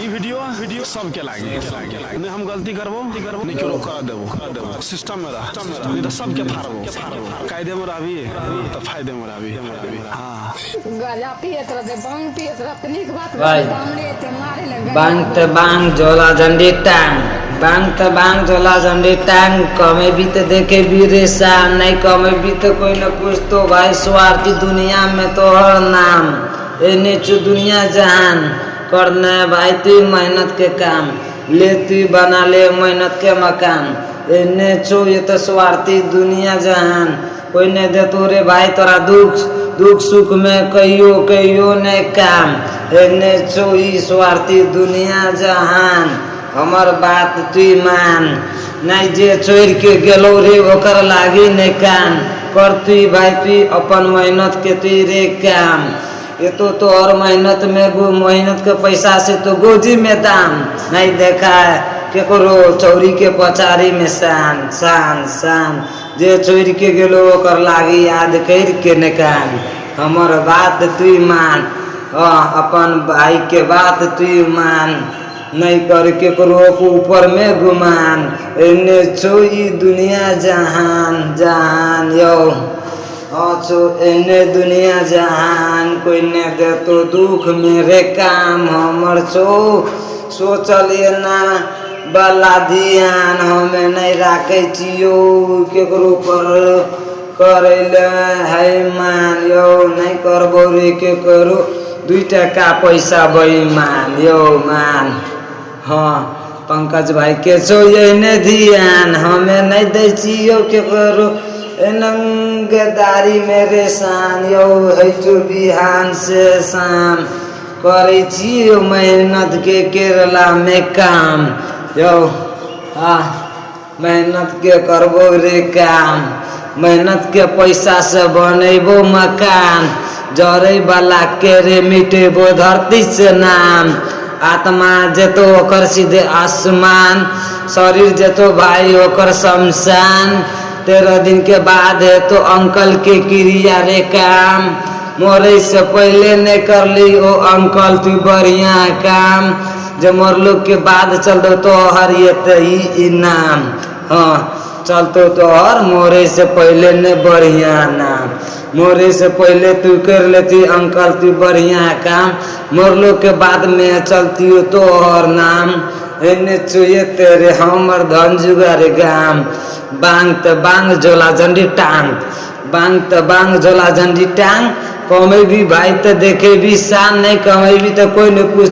ई video सबके लागे नहीं हम गलती करबो नहीं करो कर देबो सिस्टम में रह नहीं तो सबके फाड़बो कायदे में रहबी तो फायदे में रहबी हां गाजा पियत रहते बांग पियत रहते निक बात भाई सामने ते मारे लगे बांग त बांग झोला झंडी टांग बांग त बांग झोला झंडी टांग कमे भी तो देखे भी रेशान नहीं कमे भी तो कोई न कुछ तो भाई स्वार्थी दुनिया में तो हर नाम एने चु दुनिया जहान करना है भाई तू मेहनत के काम ले तू बना ले मेहनत के मकान एने चो ये तो स्वार्थी दुनिया जहान कोई नहीं दे तोरे भाई तोरा दुख सुख में कहियो ने काम एने चो ई स्वार्थी दुनिया जहान हमर बात तू मान नहीं जे छोड़ के गेलो रे ओकर लागी ने कान कर तू भाई तू अपन मेहनत के तू रे काम ये तो और मेहनत में मेहनत के पैसा से तो गोजी में दाम नहीं देखा है के करो चौरी के पचारी में शान जे छोड़ के गेलो ओकर लागी याद कर के निकाल हमर बात तू मान अपन भाई के बात तू मान नहीं कर के करो ऊपर में गुमान एने छोई दुनिया जहान यो अच्छो एने दुनिया जहान कोई ने दे तो दुख मेरे काम हमर सोचलिए ना बला ध्यान हमें नहीं राखे छियो केकरो पर करैले है मान यो नहीं करबो रे के करो 2 टका पैसा बेईमान यो मान हाँ पंकज भाई के छो एने ध्यान हमें नहीं दे छियो के करो नंगदारी मेरे शान यो है जो बिहान से शाम करे छियो मेहनत के केरला में काम यो मेहनत के करबो रे काम मेहनत के पैसा से बनेबो मकान जरे वाला के रे मिटेबो धरती से नाम आत्मा जेतो ओकर सीधे आसमान शरीर जेतो भाई ओकर शमशान 13 दिन के बाद है तो अंकल के क्रिया रे काम मोरे से पहले नहीं कर ली ओ अंकल तू बढ़िया काम जब मरलो के बाद चल दो तो हर ये ही इनाम हाँ चलतो तो हर मोरे से पहले ने बढ़िया नाम मोरे से पहले तू कर लेती अंकल तू बढ़िया काम मरलो के बाद में चलती हो तो हर नाम एने चुए तेरे हमर धन जुगारे गाम बांग त बांग झोला झंडी टांग बांग त बांग झोला झंडी टांग कमे भी भाई तो देखे भी शान नहीं कमे भी तो कोई नहीं पूछ